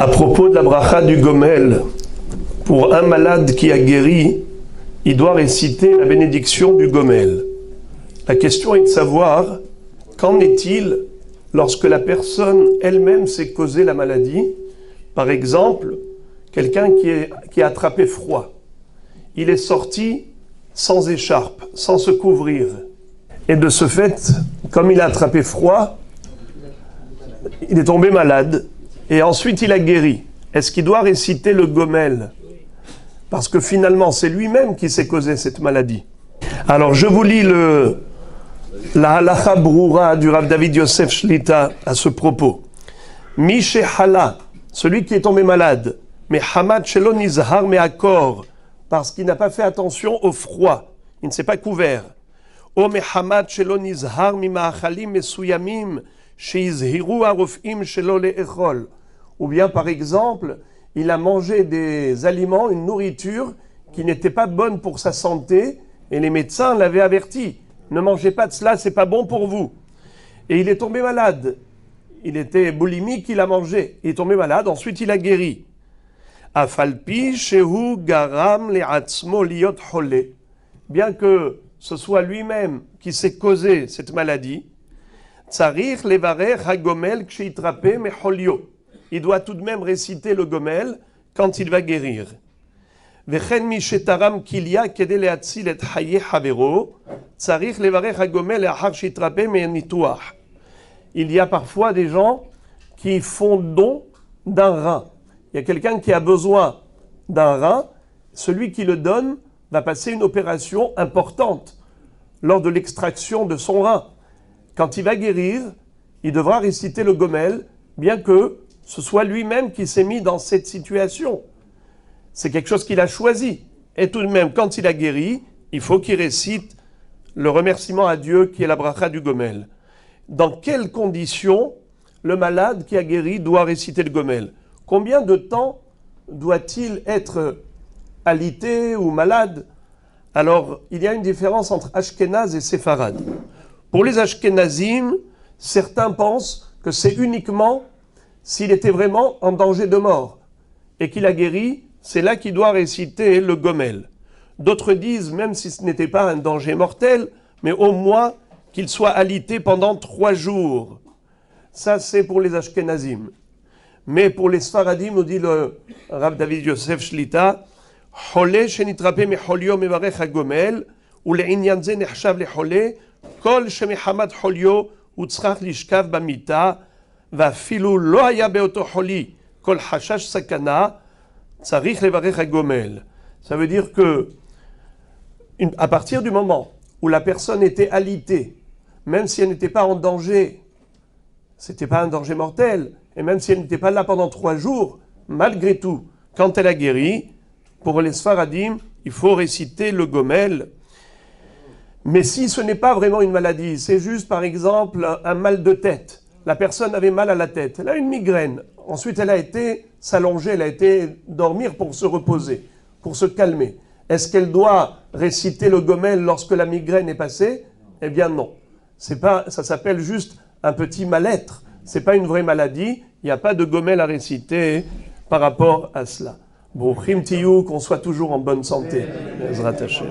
À propos de la bracha du Gomel, pour un malade qui a guéri, il doit réciter la bénédiction du Gomel. La question est de savoir, qu'en est-il lorsque la personne elle-même s'est causé la maladie? Par exemple, quelqu'un qui a attrapé froid. Il est sorti sans écharpe, sans se couvrir. Et de ce fait, comme il a attrapé froid, il est tombé malade. Et ensuite, il a guéri. Est-ce qu'il doit réciter le Gomel? Parce que finalement, c'est lui-même qui s'est causé cette maladie. Alors, je vous lis la halacha broura du Rav David Yosef Shlita à ce propos. Mishe hala, celui qui est tombé malade, mais hamad shelo nizhar me'akor, parce qu'il n'a pas fait attention au froid, il ne s'est pas couvert. O me hamad shelo nizhar mima'achalim mesuyamim sheizhiru harofim shelo le'echol. Ou bien, par exemple, il a mangé des aliments, une nourriture qui n'était pas bonne pour sa santé, et les médecins l'avaient averti. Ne mangez pas de cela, c'est pas bon pour vous. Et il est tombé malade. Il était boulimique, il a mangé. Il est tombé malade, ensuite il a guéri. Afalpi shehu garam le'atzmo liot chole. Bien que ce soit lui-même qui s'est causé cette maladie, tsarich levarer hagomel kshitrape mecholio. Il doit tout de même réciter le Gomel quand il va guérir. Vechen mishetaram kilia kede leatzil et haye havero, tsarich levarer hagomel leachar shitrape me'nituach. Il y a parfois des gens qui font don d'un rein. Il y a quelqu'un qui a besoin d'un rein, celui qui le donne va passer une opération importante lors de l'extraction de son rein. Quand il va guérir, il devra réciter le Gomel, bien que ce soit lui-même qui s'est mis dans cette situation. C'est quelque chose qu'il a choisi. Et tout de même, quand il a guéri, il faut qu'il récite le remerciement à Dieu qui est la bracha du Gomel. Dans quelles conditions le malade qui a guéri doit réciter le Gomel? Combien de temps doit-il être alité ou malade? Alors, il y a une différence entre Ashkenaz et Séfarad. Pour les Ashkenazim, certains pensent que c'est uniquement s'il était vraiment en danger de mort et qu'il a guéri, c'est là qu'il doit réciter le Gomel. D'autres disent, même si ce n'était pas un danger mortel, mais au moins qu'il soit alité pendant 3 jours. Ça, c'est pour les Ashkenazim. Mais pour les Sfaradim, nous dit le Rav David Yosef Shlita, Chole shenitrape mecholio mevarech hagomel, ou le'inyan ze nechshav lechole, kol shemehamad cholio, utzrach lishkav bamita, ואפילו לא היה באותו חולי כל חשש סכנה, צריך לברך הגומל. Ça veut dire que, à partir du moment où la personne était alitée, même si elle n'était pas en danger, c'était pas un danger mortel, et même si elle n'était pas là pendant 3 jours, malgré tout, quand elle a guéri, pour les Sfaradim, il faut réciter le Gomel. Mais si ce n'est pas vraiment une maladie, c'est juste par exemple un mal de tête, la personne avait mal à la tête, elle a une migraine. Ensuite, elle a été s'allonger, elle a été dormir pour se reposer, pour se calmer. Est-ce qu'elle doit réciter le Gomel lorsque la migraine est passée? Eh bien non. Ça s'appelle juste un petit mal-être. C'est pas une vraie maladie. Il n'y a pas de Gomel à réciter par rapport à cela. Bon, qu'on soit toujours en bonne santé. Ezrat Hashem.